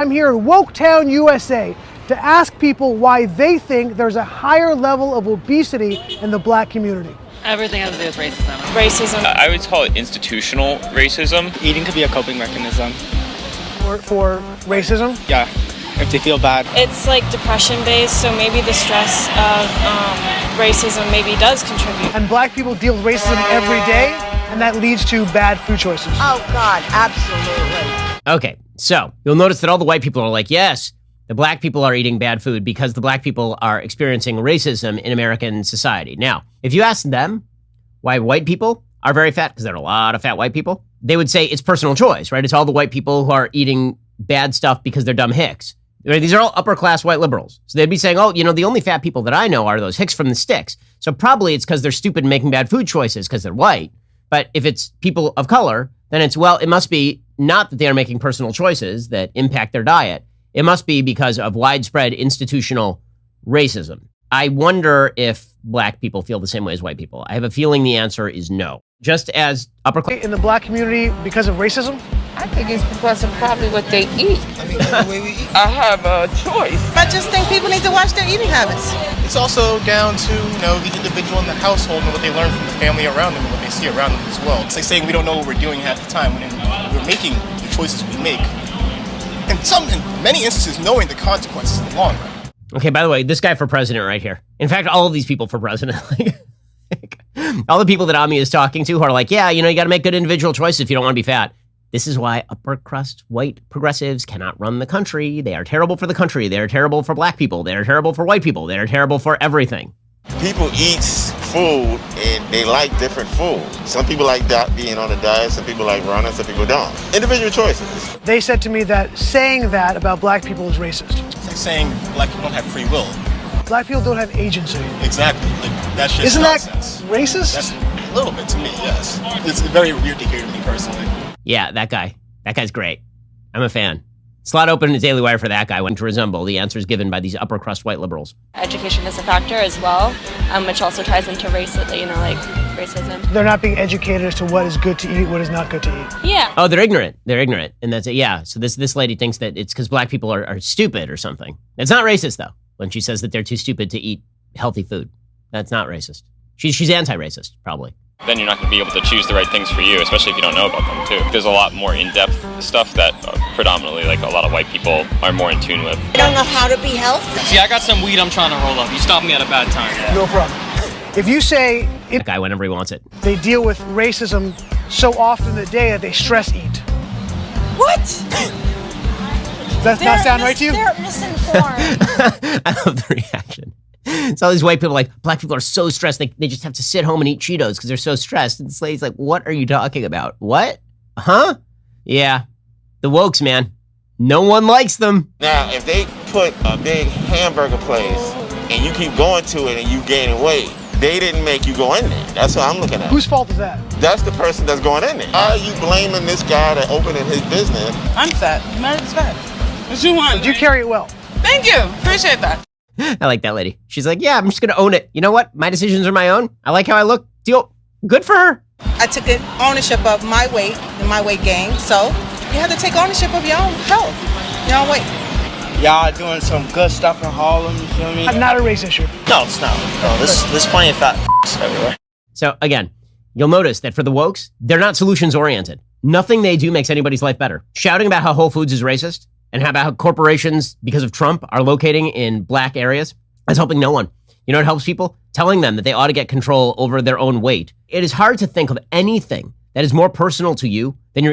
I'm here in Woketown, USA, to ask people why they think there's a higher level of obesity in the black community. Everything has to do with racism. Racism. I would call it institutional racism. Eating could be a coping mechanism. For racism? Yeah, if they feel bad. It's like depression based, so maybe the stress of racism maybe does contribute. And black people deal with racism every day, and that leads to bad food choices. Oh God, absolutely. Okay, so you'll notice that all the white people are like, yes, the black people are eating bad food because the black people are experiencing racism in American society. Now, if you ask them why white people are very fat, because there are a lot of fat white people, they would say it's personal choice, right? It's all the white people who are eating bad stuff because they're dumb hicks. Right? These are all upper class white liberals. So they'd be saying, oh, the only fat people that I know are those hicks from the sticks. So probably it's because they're stupid and making bad food choices because they're white. But if it's people of color, then it's, well, it must be not that they are making personal choices that impact their diet. It must be because of widespread institutional racism. I wonder if black people feel the same way as white people. I have a feeling the answer is no. Just as upper class In the black community because of racism? I think it's because of probably what they eat. I mean, the way we eat. I have a choice. I just think people need to watch their eating habits. It's also down to, the individual in the household and what they learn from the family around them and what they see around them as well. It's like saying we don't know what we're doing half the time when we're making the choices we make. In many instances, knowing the consequences in the long run. Okay, by the way, this guy for president right here. In fact, all of these people for president. All the people that Ami is talking to who are like, yeah, you got to make good individual choices if you don't want to be fat. This is why upper crust white progressives cannot run the country. They are terrible for the country. They are terrible for black people. They are terrible for white people. They are terrible for everything. People eat food and they like different food. Some people like being on a diet, some people like running, some people don't. Individual choices. They said to me that saying that about black people is racist. It's like saying black people don't have free will. Black people don't have agency. Exactly. That's just Isn't nonsense. that racist? That's a little bit to me, yes. It's very weird to hear to me personally. Yeah, that guy. That guy's great. I'm a fan. Slot open in the Daily Wire for that guy when to resemble the answers given by these upper crust white liberals. Education is a factor as well, which also ties into racism. They're not being educated as to what is good to eat, what is not good to eat. Yeah. Oh, they're ignorant. They're ignorant. And that's it. Yeah. So this lady thinks that it's because black people are stupid or something. It's not racist, though, when she says that they're too stupid to eat healthy food. That's not racist. She's anti-racist, probably. Then you're not going to be able to choose the right things for you, especially if you don't know about them, too. There's a lot more in-depth stuff that predominantly, a lot of white people are more in tune with. I don't know how to be healthy. See, I got some weed I'm trying to roll up. You stopped me at a bad time. No problem. If you say That guy whenever he wants it. they deal with racism so often in the day that they stress eat. What? Does that not sound right to you? They're misinformed. I love the reaction. So all these white people like, black people are so stressed, they just have to sit home and eat Cheetos because they're so stressed. And this lady's like, what are you talking about? What? Huh? Yeah. The wokes, man. No one likes them. Now, if they put a big hamburger place and you keep going to it and you gaining weight, they didn't make you go in there. That's what I'm looking at. Whose fault is that? That's the person that's going in there. How are you blaming this guy that opening his business? I'm fat. America's fat. What you want? Did you carry it well? Thank you. Appreciate that. I like that lady. She's like, yeah, I'm just going to own it. You know what? My decisions are my own. I like how I look. Deal. Good for her. I took ownership of my weight and my weight gain, so you have to take ownership of your own health, your own weight. Y'all doing some good stuff in Harlem, you feel me? Not a race issue. No, it's not. No, there's plenty of fat everywhere. So again, you'll notice that for the wokes, they're not solutions oriented. Nothing they do makes anybody's life better. Shouting about how Whole Foods is racist and how about how corporations, because of Trump, are locating in black areas, that's helping no one. You know what helps people? Telling them that they ought to get control over their own weight. It is hard to think of anything that is more personal to you than your